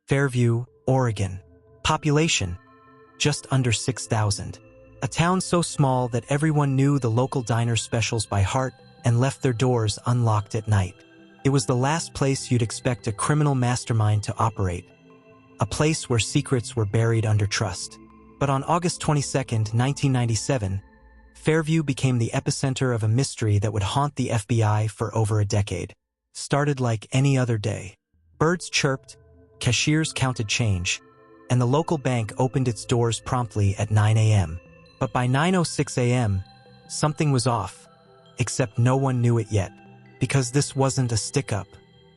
Fairview, Oregon. Population: just under 6,000. A town so small that everyone knew the local diner specials by heart and left their doors unlocked at night. It was the last place you'd expect a criminal mastermind to operate, a place where secrets were buried under trust. But on August 22, 1997, Fairview became the epicenter of a mystery that would haunt the FBI for over a decade. Started like any other day. Birds chirped, cashiers counted change, and the local bank opened its doors promptly at 9 a.m. But by 9:06 a.m., something was off, except no one knew it yet. Because this wasn't a stick-up.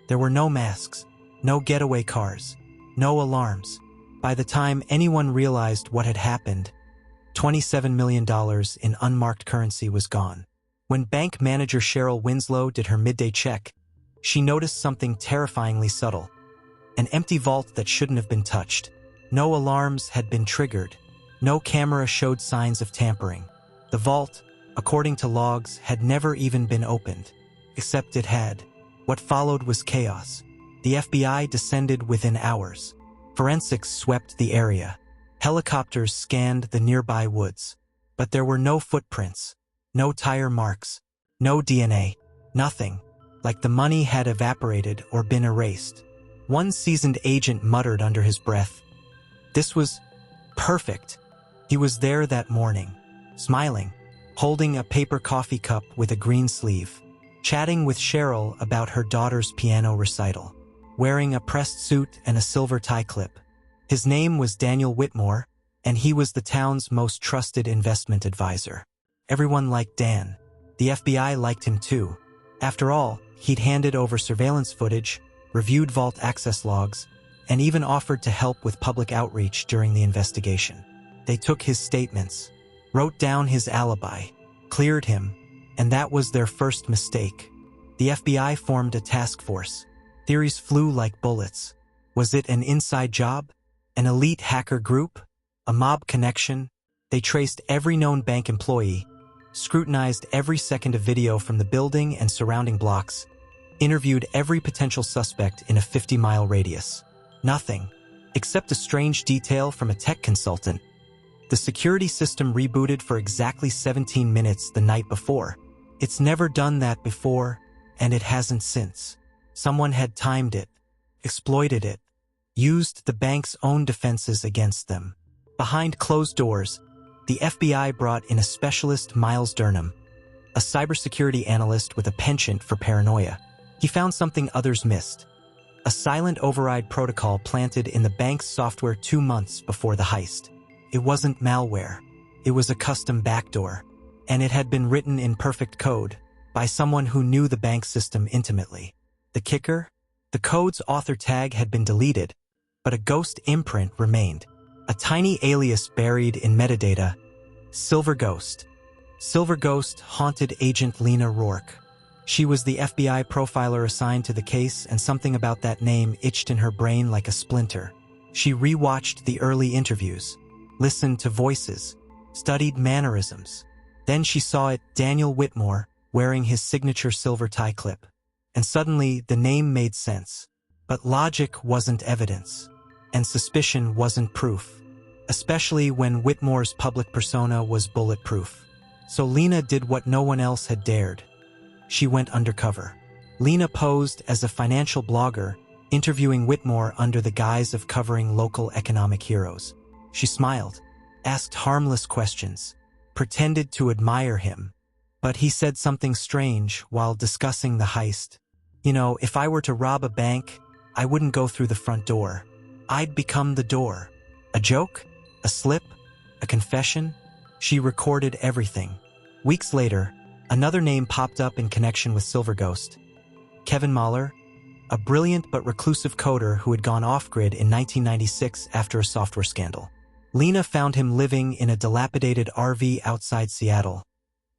There were no masks, no getaway cars, no alarms. By the time anyone realized what had happened, $27 million in unmarked currency was gone. When bank manager Cheryl Winslow did her midday check, she noticed something terrifyingly subtle. An empty vault that shouldn't have been touched. No alarms had been triggered. No camera showed signs of tampering. The vault, according to logs, had never even been opened. Except it had. What followed was chaos. The FBI descended within hours. Forensics swept the area. Helicopters scanned the nearby woods. But there were no footprints, no tire marks, no DNA, nothing. Like the money had evaporated or been erased. One seasoned agent muttered under his breath, "This was perfect." He was there that morning, smiling, holding a paper coffee cup with a green sleeve, chatting with Cheryl about her daughter's piano recital, wearing a pressed suit and a silver tie clip. His name was Daniel Whitmore, and he was the town's most trusted investment advisor. Everyone liked Dan. The FBI liked him too. After all, he'd handed over surveillance footage, reviewed vault access logs, and even offered to help with public outreach during the investigation. They took his statements, wrote down his alibi, cleared him, and that was their first mistake. The FBI formed a task force. Theories flew like bullets. Was it an inside job? An elite hacker group? A mob connection? They traced every known bank employee, scrutinized every second of video from the building and surrounding blocks, interviewed every potential suspect in a 50-mile radius. Nothing, except a strange detail from a tech consultant. The security system rebooted for exactly 17 minutes the night before. It's never done that before, and it hasn't since. Someone had timed it, exploited it, used the bank's own defenses against them. Behind closed doors, the FBI brought in a specialist, Miles Durham, a cybersecurity analyst with a penchant for paranoia. He found something others missed. A silent override protocol planted in the bank's software 2 months before the heist. It wasn't malware. It was a custom backdoor, and it had been written in perfect code by someone who knew the bank system intimately. The kicker? The code's author tag had been deleted, but a ghost imprint remained. A tiny alias buried in metadata, Silver Ghost. Silver Ghost haunted Agent Lena Rourke. She was the FBI profiler assigned to the case, and something about that name itched in her brain like a splinter. She rewatched the early interviews, listened to voices, studied mannerisms. Then she saw it, Daniel Whitmore, wearing his signature silver tie clip. And suddenly, the name made sense. But logic wasn't evidence, and suspicion wasn't proof, especially when Whitmore's public persona was bulletproof. So Lena did what no one else had dared. She went undercover. Lena posed as a financial blogger, interviewing Whitmore under the guise of covering local economic heroes. She smiled, asked harmless questions, pretended to admire him. But he said something strange while discussing the heist. "You know, if I were to rob a bank, I wouldn't go through the front door. I'd become the door." A joke? A slip? A confession? She recorded everything. Weeks later, another name popped up in connection with Silver Ghost. Kevin Mahler, a brilliant but reclusive coder who had gone off-grid in 1996 after a software scandal. Lena found him living in a dilapidated RV outside Seattle,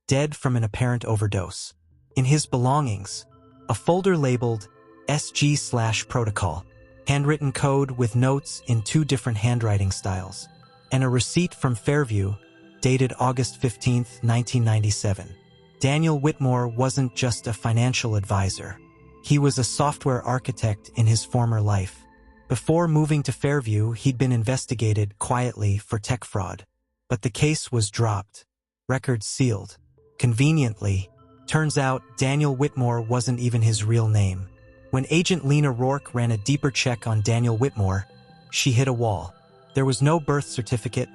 dead from an apparent overdose. In his belongings, a folder labeled SG/protocol, handwritten code with notes in 2 different handwriting styles, and a receipt from Fairview, dated August 15, 1997. Daniel Whitmore wasn't just a financial advisor. He was a software architect in his former life. Before moving to Fairview, he'd been investigated quietly for tech fraud. But the case was dropped. Records sealed. Conveniently, turns out Daniel Whitmore wasn't even his real name. When Agent Lena Rourke ran a deeper check on Daniel Whitmore, she hit a wall. There was no birth certificate,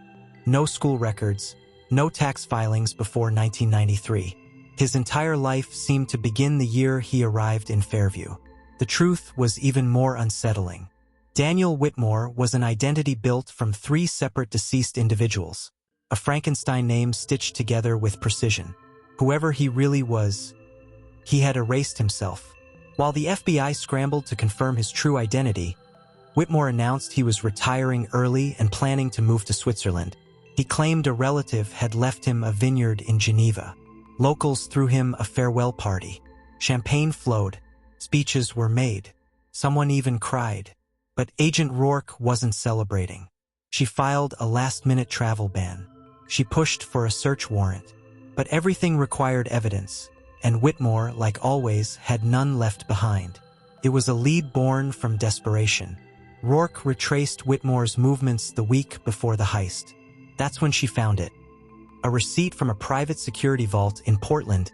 no school records, no tax filings before 1993. His entire life seemed to begin the year he arrived in Fairview. The truth was even more unsettling. Daniel Whitmore was an identity built from 3 separate deceased individuals, a Frankenstein name stitched together with precision. Whoever he really was, he had erased himself. While the FBI scrambled to confirm his true identity, Whitmore announced he was retiring early and planning to move to Switzerland. He claimed a relative had left him a vineyard in Geneva. Locals threw him a farewell party. Champagne flowed. Speeches were made. Someone even cried. But Agent Rourke wasn't celebrating. She filed a last-minute travel ban. She pushed for a search warrant. But everything required evidence, and Whitmore, like always, had none left behind. It was a lead born from desperation. Rourke retraced Whitmore's movements the week before the heist. That's when she found it. A receipt from a private security vault in Portland,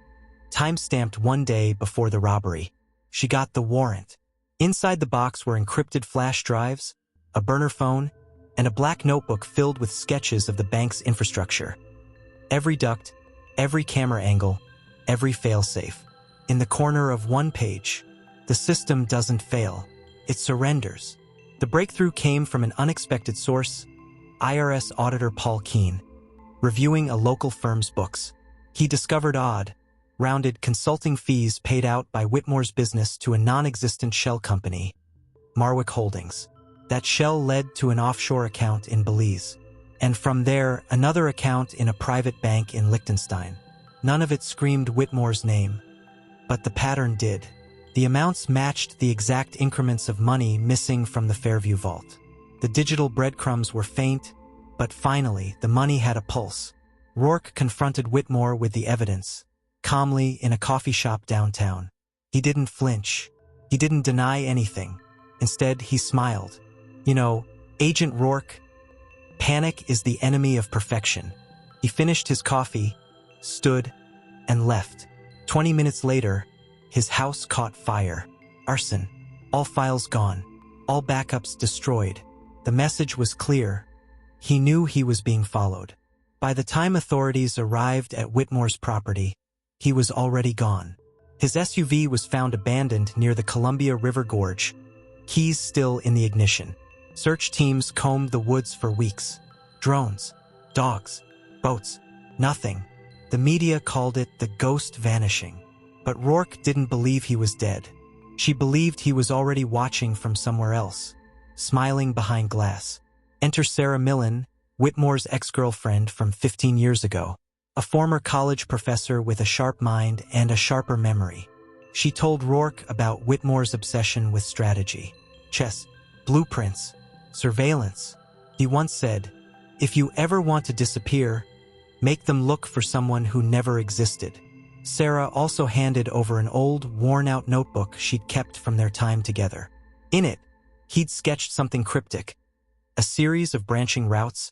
time-stamped 1 day before the robbery. She got the warrant. Inside the box were encrypted flash drives, a burner phone, and a black notebook filled with sketches of the bank's infrastructure. Every duct, every camera angle, every failsafe. In the corner of one page, the system doesn't fail. It surrenders. The breakthrough came from an unexpected source, IRS Auditor Paul Keene. Reviewing a local firm's books, he discovered odd, rounded consulting fees paid out by Whitmore's business to a non-existent shell company, Marwick Holdings. That shell led to an offshore account in Belize, and from there, another account in a private bank in Liechtenstein. None of it screamed Whitmore's name, but the pattern did. The amounts matched the exact increments of money missing from the Fairview vault. The digital breadcrumbs were faint, but finally, the money had a pulse. Rourke confronted Whitmore with the evidence, calmly in a coffee shop downtown. He didn't flinch. He didn't deny anything. Instead, he smiled. You know, Agent Rourke, panic is the enemy of perfection. He finished his coffee, stood, and left. 20 minutes later, his house caught fire. Arson. All files gone. All backups destroyed. The message was clear. He knew he was being followed. By the time authorities arrived at Whitmore's property, he was already gone. His SUV was found abandoned near the Columbia River Gorge, keys still in the ignition. Search teams combed the woods for weeks. Drones, dogs, boats, nothing. The media called it the ghost vanishing. But Rourke didn't believe he was dead. She believed he was already watching from somewhere else, smiling behind glass. Enter Sarah Millen, Whitmore's ex-girlfriend from 15 years ago, a former college professor with a sharp mind and a sharper memory. She told Rourke about Whitmore's obsession with strategy, chess, blueprints, surveillance. He once said, "If you ever want to disappear, make them look for someone who never existed." Sarah also handed over an old, worn-out notebook she'd kept from their time together. In it, he'd sketched something cryptic, a series of branching routes,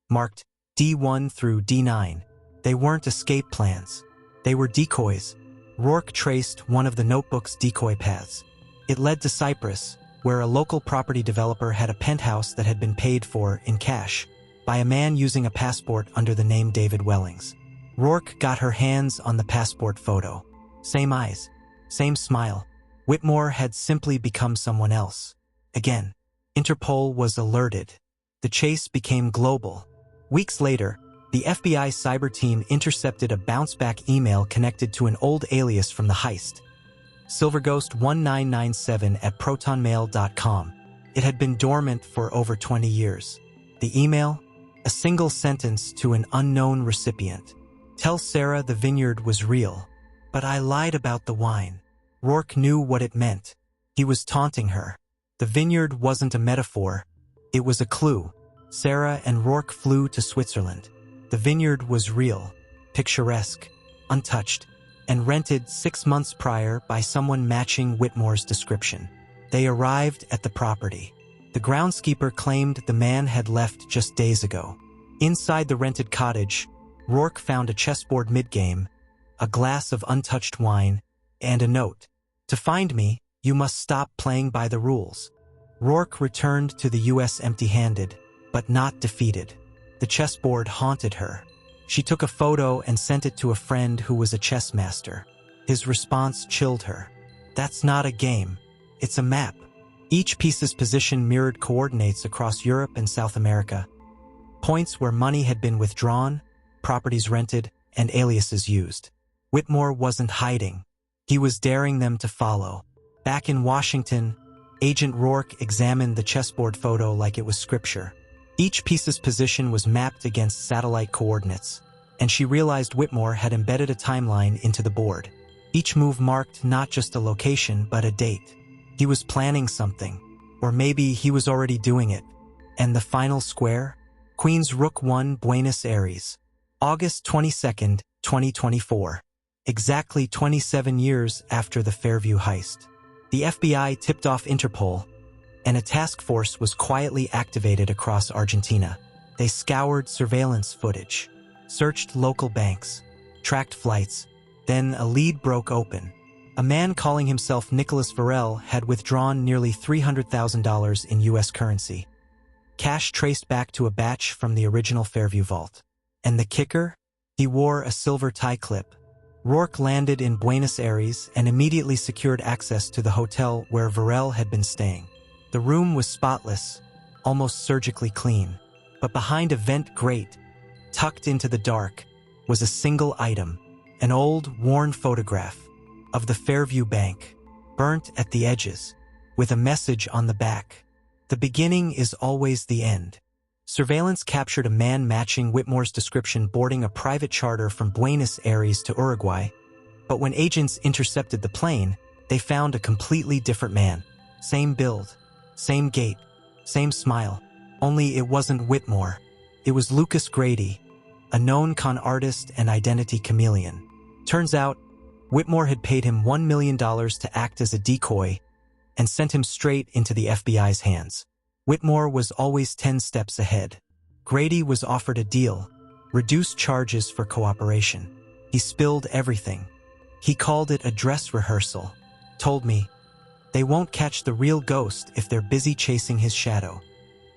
marked D1 through D9. They weren't escape plans. They were decoys. Rourke traced one of the notebook's decoy paths. It led to Cyprus, where a local property developer had a penthouse that had been paid for in cash by a man using a passport under the name David Wellings. Rourke got her hands on the passport photo. Same eyes, same smile. Whitmore had simply become someone else. Again, Interpol was alerted. The chase became global. Weeks later, the FBI cyber team intercepted a bounce-back email connected to an old alias from the heist, silverghost1997@protonmail.com. It had been dormant for over 20 years. The email? A single sentence to an unknown recipient. Tell Sarah the vineyard was real. But I lied about the wine. Rourke knew what it meant. He was taunting her. The vineyard wasn't a metaphor. It was a clue. Sarah and Rourke flew to Switzerland. The vineyard was real, picturesque, untouched, and rented 6 months prior by someone matching Whitmore's description. They arrived at the property. The groundskeeper claimed the man had left just days ago. Inside the rented cottage, Rourke found a chessboard mid-game, a glass of untouched wine, and a note. "To find me, you must stop playing by the rules." Rourke returned to the U.S. empty-handed, but not defeated. The chessboard haunted her. She took a photo and sent it to a friend who was a chess master. His response chilled her. "That's not a game. It's a map." Each piece's position mirrored coordinates across Europe and South America. Points where money had been withdrawn, properties rented, and aliases used. Whitmore wasn't hiding. He was daring them to follow. Back in Washington, Agent Rourke examined the chessboard photo like it was scripture. Each piece's position was mapped against satellite coordinates, and she realized Whitmore had embedded a timeline into the board. Each move marked not just a location, but a date. He was planning something, or maybe he was already doing it. And the final square? Queen's Rook 1, Buenos Aires. August 22, 2024. Exactly 27 years after the Fairview heist. The FBI tipped off Interpol, and a task force was quietly activated across Argentina. They scoured surveillance footage, searched local banks, tracked flights. Then a lead broke open. A man calling himself Nicholas Varel had withdrawn nearly $300,000 in U.S. currency. Cash traced back to a batch from the original Fairview vault. And the kicker? He wore a silver tie clip. Rourke landed in Buenos Aires and immediately secured access to the hotel where Varel had been staying. The room was spotless, almost surgically clean. But behind a vent grate, tucked into the dark, was a single item, an old, worn photograph of the Fairview Bank, burnt at the edges, with a message on the back. "The beginning is always the end." Surveillance captured a man matching Whitmore's description boarding a private charter from Buenos Aires to Uruguay. But when agents intercepted the plane, they found a completely different man. Same build, same gait, same smile. Only it wasn't Whitmore. It was Lucas Grady, a known con artist and identity chameleon. Turns out, Whitmore had paid him $1 million to act as a decoy and sent him straight into the FBI's hands. Whitmore was always 10 steps ahead. Grady was offered a deal, reduced charges for cooperation. He spilled everything. He called it a dress rehearsal. Told me, "They won't catch the real ghost if they're busy chasing his shadow."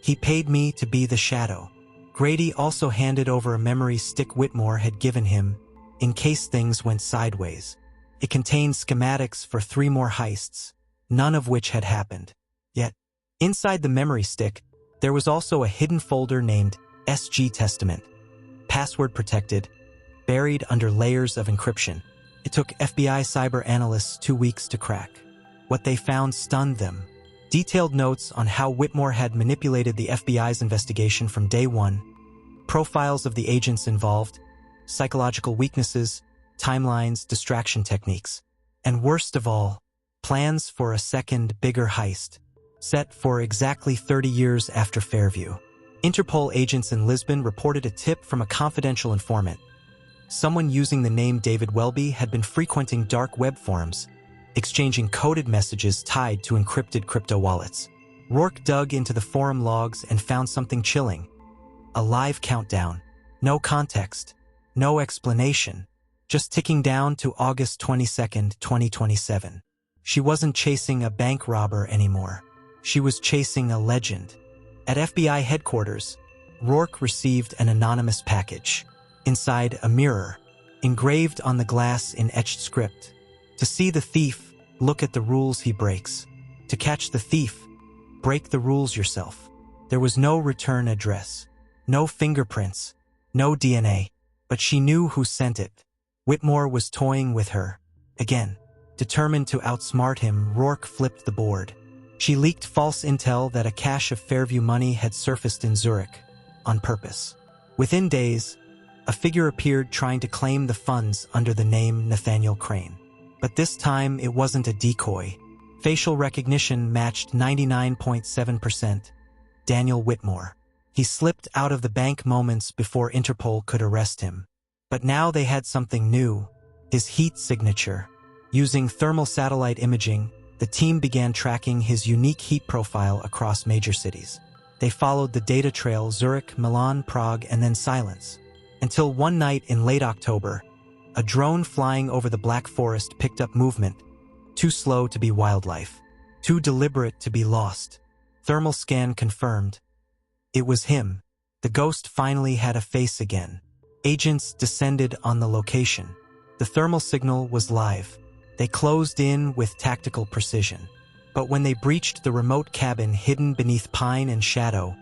He paid me to be the shadow. Grady also handed over a memory stick Whitmore had given him in case things went sideways. It contained schematics for 3 more heists, none of which had happened. Yet, inside the memory stick, there was also a hidden folder named SG Testament, password protected, buried under layers of encryption. It took FBI cyber analysts 2 weeks to crack. What they found stunned them. Detailed notes on how Whitmore had manipulated the FBI's investigation from day one, profiles of the agents involved, psychological weaknesses, timelines, distraction techniques, and worst of all, plans for a second, bigger heist, set for exactly 30 years after Fairview. Interpol agents in Lisbon reported a tip from a confidential informant. Someone using the name David Welby had been frequenting dark web forums, exchanging coded messages tied to encrypted crypto wallets. Rourke dug into the forum logs and found something chilling. A live countdown. No context. No explanation. Just ticking down to August 22, 2027. She wasn't chasing a bank robber anymore. She was chasing a legend. At FBI headquarters, Rourke received an anonymous package. Inside, a mirror, engraved on the glass in etched script. To see the thief, look at the rules he breaks. To catch the thief, break the rules yourself. There was no return address, no fingerprints, no DNA, but she knew who sent it. Whitmore was toying with her. Again, determined to outsmart him, Rourke flipped the board. She leaked false intel that a cache of Fairview money had surfaced in Zurich, on purpose. Within days, a figure appeared trying to claim the funds under the name Nathaniel Crane. But this time, it wasn't a decoy. Facial recognition matched 99.7%. Daniel Whitmore. He slipped out of the bank moments before Interpol could arrest him. But now they had something new, his heat signature. Using thermal satellite imaging, the team began tracking his unique heat profile across major cities. They followed the data trail Zurich, Milan, Prague, and then silence. Until one night in late October, a drone flying over the Black Forest picked up movement, too slow to be wildlife, too deliberate to be lost. Thermal scan confirmed. It was him. The ghost finally had a face again. Agents descended on the location. The thermal signal was live. They closed in with tactical precision. But when they breached the remote cabin hidden beneath pine and shadow,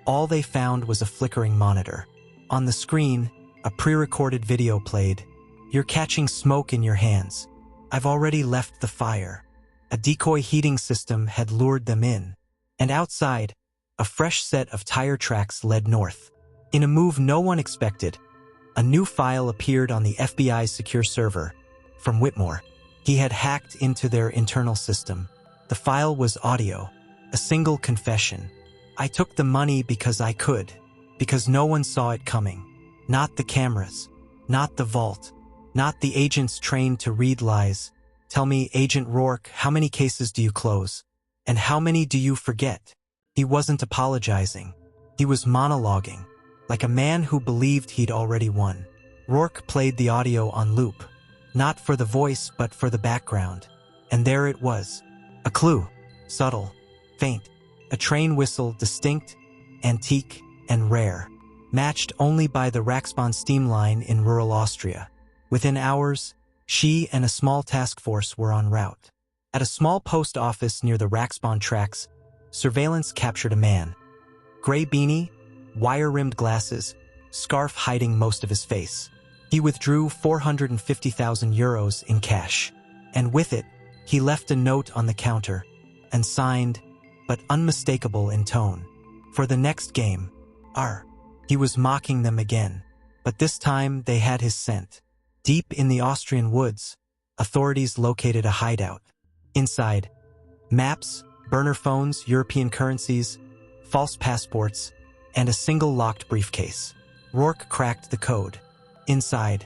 all they found was a flickering monitor. On the screen, a pre-recorded video played. "You're catching smoke in your hands. I've already left the fire." A decoy heating system had lured them in. And outside, a fresh set of tire tracks led north. In a move no one expected, a new file appeared on the FBI's secure server from Whitmore. He had hacked into their internal system. The file was audio, a single confession. "I took the money because I could, because no one saw it coming. Not the cameras, not the vault, not the agents trained to read lies. Tell me, Agent Rourke, how many cases do you close? And how many do you forget?" He wasn't apologizing. He was monologuing, like a man who believed he'd already won. Rourke played the audio on loop, not for the voice but for the background. And there it was. A clue, subtle, faint. A train whistle, distinct, antique, and rare, matched only by the Raxbahn steam line in rural Austria. Within hours, she and a small task force were en route. At a small post office near the Raxbahn tracks, surveillance captured a man. Gray beanie, wire-rimmed glasses, scarf hiding most of his face. He withdrew 450,000 euros in cash, and with it, he left a note on the counter, and signed, but unmistakable in tone. For the next game, R. He was mocking them again, but this time they had his scent. Deep in the Austrian woods, authorities located a hideout. Inside, maps, burner phones, European currencies, false passports, and a single locked briefcase. Rourke cracked the code. Inside,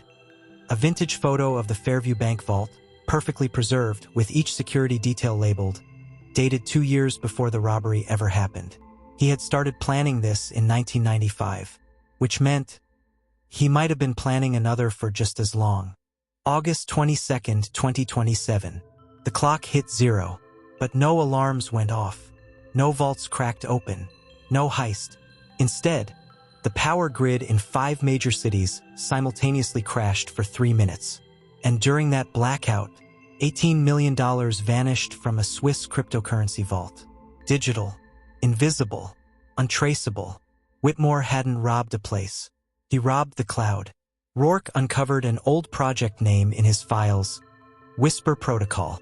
a vintage photo of the Fairview Bank vault, perfectly preserved, with each security detail labeled, dated 2 years before the robbery ever happened. He had started planning this in 1995, which meant he might have been planning another for just as long. August 22nd, 2027. The clock hit 0, but no alarms went off. No vaults cracked open. No heist. Instead, the power grid in 5 major cities simultaneously crashed for 3 minutes. And during that blackout, $18 million vanished from a Swiss cryptocurrency vault. Digital, invisible, untraceable. Whitmore hadn't robbed a place. He robbed the cloud. Rourke uncovered an old project name in his files, Whisper Protocol.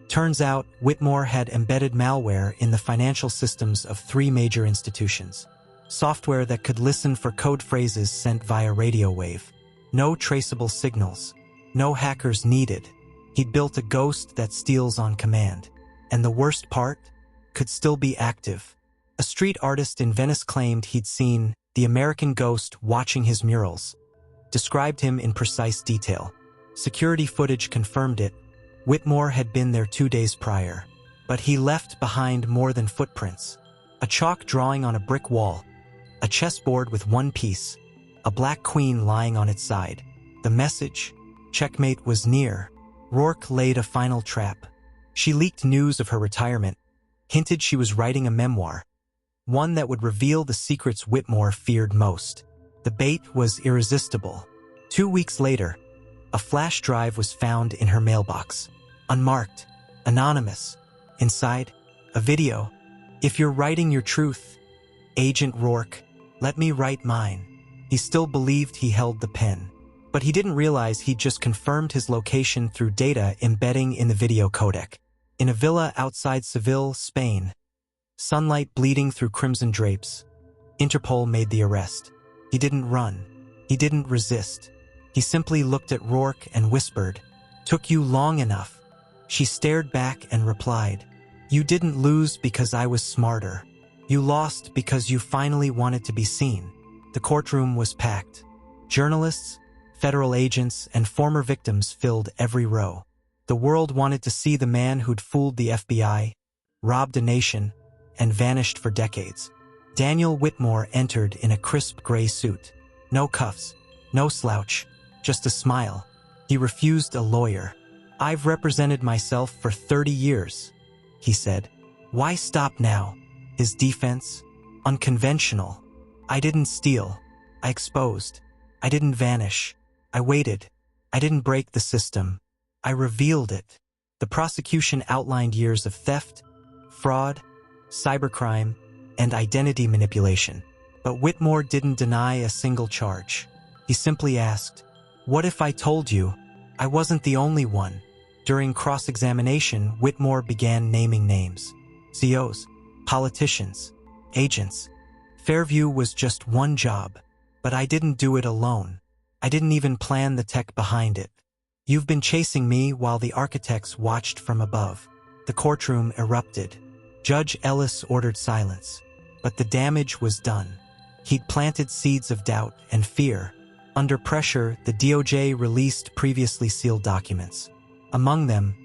Turns out, Whitmore had embedded malware in the financial systems of 3 major institutions. Software that could listen for code phrases sent via radio wave. No traceable signals. No hackers needed. He'd built a ghost that steals on command. And the worst part? Could still be active. A street artist in Venice claimed he'd seen the American ghost watching his murals. Described him in precise detail. Security footage confirmed it. Whitmore had been there 2 days prior. But he left behind more than footprints. A chalk drawing on a brick wall. A chessboard with one piece. A black queen lying on its side. The message, checkmate, was near. Rourke laid a final trap. She leaked news of her retirement, hinted she was writing a memoir, one that would reveal the secrets Whitmore feared most. The bait was irresistible. 2 weeks later, a flash drive was found in her mailbox. Unmarked, anonymous. Inside, a video. "If you're writing your truth, Agent Rourke, let me write mine." He still believed he held the pen. But he didn't realize he'd just confirmed his location through data embedding in the video codec. In a villa outside Seville, Spain. Sunlight bleeding through crimson drapes. Interpol made the arrest. He didn't run. He didn't resist. He simply looked at Rourke and whispered, "Took you long enough." She stared back and replied, "You didn't lose because I was smarter. You lost because you finally wanted to be seen." The courtroom was packed. Journalists, federal agents, and former victims filled every row. The world wanted to see the man who'd fooled the FBI, robbed a nation, and vanished for decades. Daniel Whitmore entered in a crisp gray suit. No cuffs, no slouch, just a smile. He refused a lawyer. "I've represented myself for 30 years, he said. "Why stop now?" His defense? Unconventional. "I didn't steal. I exposed. I didn't vanish. I waited. I didn't break the system. I revealed it." The prosecution outlined years of theft, fraud, cybercrime, and identity manipulation. But Whitmore didn't deny a single charge. He simply asked, "What if I told you I wasn't the only one?" During cross-examination, Whitmore began naming names. CEOs, politicians, agents. "Fairview was just one job, but I didn't do it alone. I didn't even plan the tech behind it. You've been chasing me while the architects watched from above." The courtroom erupted. Judge Ellis ordered silence, but the damage was done. He'd planted seeds of doubt and fear. Under pressure, the DOJ released previously sealed documents. Among them,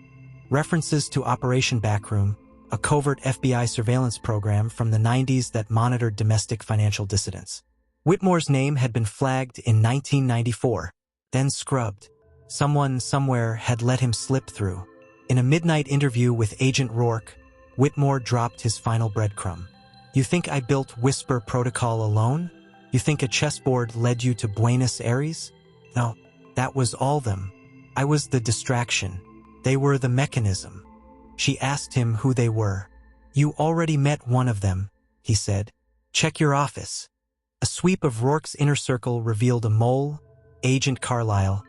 references to Operation Backroom, a covert FBI surveillance program from the 90s that monitored domestic financial dissidents. Whitmore's name had been flagged in 1994, then scrubbed. Someone somewhere had let him slip through. In a midnight interview with Agent Rourke, Whitmore dropped his final breadcrumb. "You think I built Whisper Protocol alone? You think a chessboard led you to Buenos Aires? No, that was all them. I was the distraction. They were the mechanism." She asked him who they were. "You already met one of them," he said. "Check your office." A sweep of Rourke's inner circle revealed a mole, Agent Carlisle,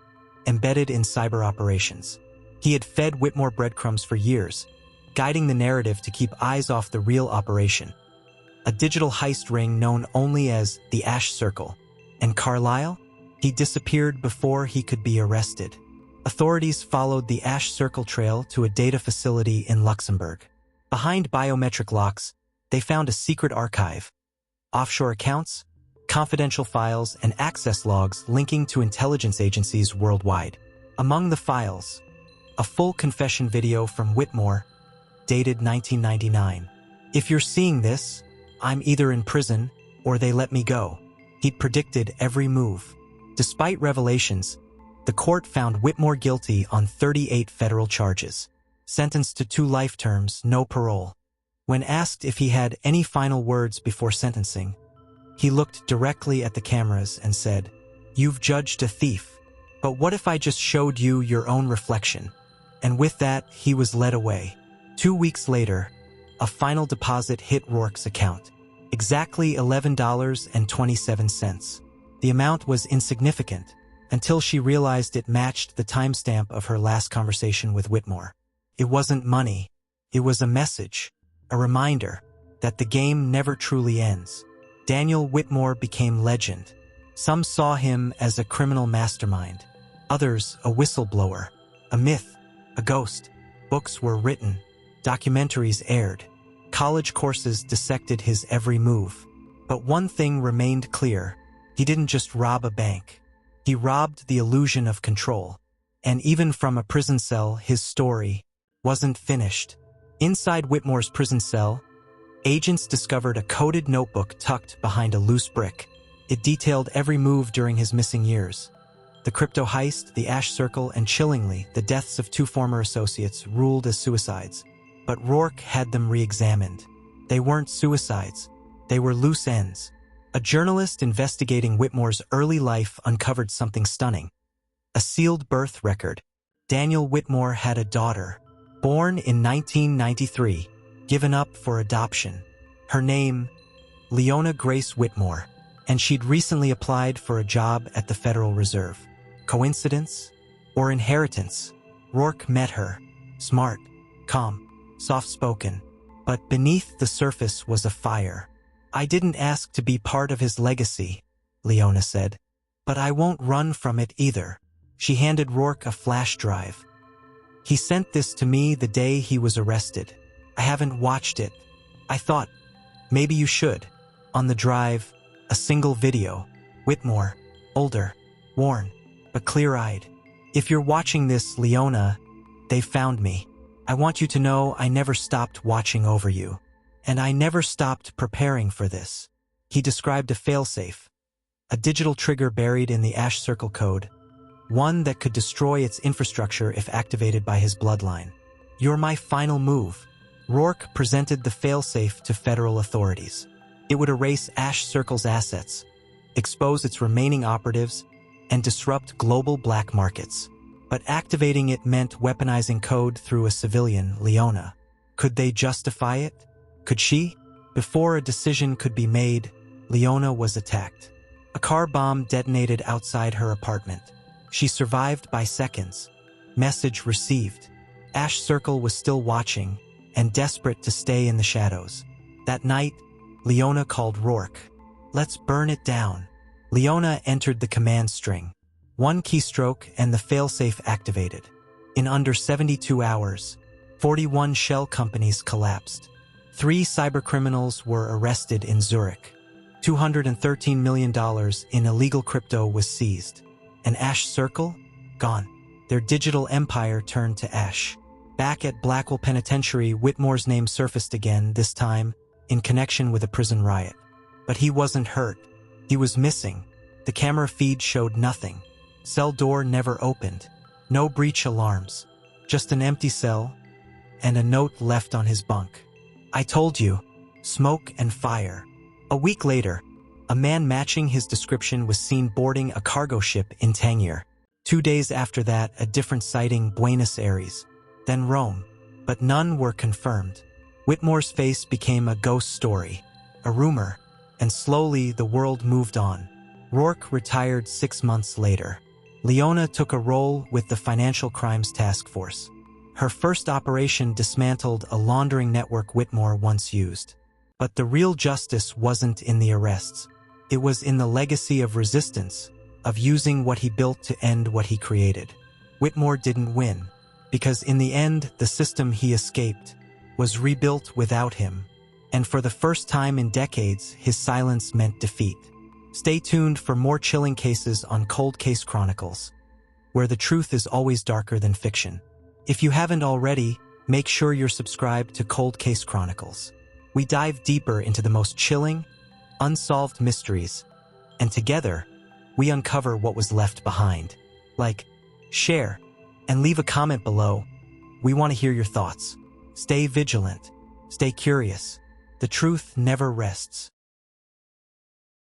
embedded in cyber operations. He had fed Whitmore breadcrumbs for years, guiding the narrative to keep eyes off the real operation. A digital heist ring known only as the Ash Circle. And Carlisle? He disappeared before he could be arrested. Authorities followed the Ash Circle trail to a data facility in Luxembourg. Behind biometric locks, they found a secret archive. Offshore accounts, confidential files, and access logs linking to intelligence agencies worldwide. Among the files, a full confession video from Whitmore, dated 1999. "If you're seeing this, I'm either in prison or they let me go." He'd predicted every move. Despite revelations, the court found Whitmore guilty on 38 federal charges, sentenced to 2 life terms, no parole. When asked if he had any final words before sentencing, he looked directly at the cameras and said, "You've judged a thief, but what if I just showed you your own reflection?" And with that, he was led away. 2 weeks later, a final deposit hit Rourke's account. Exactly $11.27. The amount was insignificant until she realized it matched the timestamp of her last conversation with Whitmore. It wasn't money. It was a message, a reminder that the game never truly ends. Daniel Whitmore became legend. Some saw him as a criminal mastermind, others a whistleblower, a myth, a ghost. Books were written, documentaries aired, college courses dissected his every move. But one thing remained clear: he didn't just rob a bank. He robbed the illusion of control. And even from a prison cell, his story wasn't finished. Inside Whitmore's prison cell, agents discovered a coded notebook tucked behind a loose brick. It detailed every move during his missing years. The crypto heist, the Ash Circle, and chillingly, the deaths of 2 former associates ruled as suicides. But Rourke had them re-examined. They weren't suicides. They were loose ends. A journalist investigating Whitmore's early life uncovered something stunning. A sealed birth record. Daniel Whitmore had a daughter, born in 1993, given up for adoption. Her name, Leona Grace Whitmore, and she'd recently applied for a job at the Federal Reserve. Coincidence? Or inheritance? Rourke met her. Smart, calm, soft-spoken. But beneath the surface was a fire. "I didn't ask to be part of his legacy," Leona said. "But I won't run from it either." She handed Rourke a flash drive. "He sent this to me the day he was arrested. I haven't watched it. I thought, maybe you should." On the drive, a single video. Whitmore, older, worn, but clear-eyed. "If you're watching this, Leona, They found me. I want you to know I never stopped watching over you. And I never stopped preparing for this. He described a failsafe, a digital trigger buried in the Ash Circle code, one that could destroy its infrastructure if activated by his bloodline. You're my final move. Rourke presented the failsafe to federal authorities. It would erase Ash Circle's assets, expose its remaining operatives, and disrupt global black markets. But activating it meant weaponizing code through a civilian, Leona. Could they justify it? Could she? Before a decision could be made, Leona was attacked. A car bomb detonated outside her apartment. She survived by seconds. Message received. Ash Circle was still watching and desperate to stay in the shadows. That night, Leona called Rourke. Let's burn it down. Leona entered the command string. One keystroke and the failsafe activated. In under 72 hours, 41 shell companies collapsed. 3 cybercriminals were arrested in Zurich. $213 million in illegal crypto was seized. And Ash Circle? Gone. Their digital empire turned to ash. Back at Blackwell Penitentiary, Whitmore's name surfaced again, this time in connection with a prison riot. But he wasn't hurt. He was missing. The camera feed showed nothing. Cell door never opened. No breach alarms. Just an empty cell and a note left on his bunk. I told you. Smoke and fire. A week later, a man matching his description was seen boarding a cargo ship in Tangier. 2 days after that, a different sighting, Buenos Aires, then Rome. But none were confirmed. Whitmore's face became a ghost story, a rumor, and slowly the world moved on. Rourke retired 6 months later. Leona took a role with the Financial Crimes Task Force. Her first operation dismantled a laundering network Whitmore once used. But the real justice wasn't in the arrests. It was in the legacy of resistance, of using what he built to end what he created. Whitmore didn't win, because in the end, the system he escaped was rebuilt without him. And for the first time in decades, his silence meant defeat. Stay tuned for more chilling cases on Cold Case Chronicles, where the truth is always darker than fiction. If you haven't already, make sure you're subscribed to Cold Case Chronicles. We dive deeper into the most chilling, unsolved mysteries, and together, we uncover what was left behind. Like, share, and leave a comment below. We want to hear your thoughts. Stay vigilant. Stay curious. The truth never rests.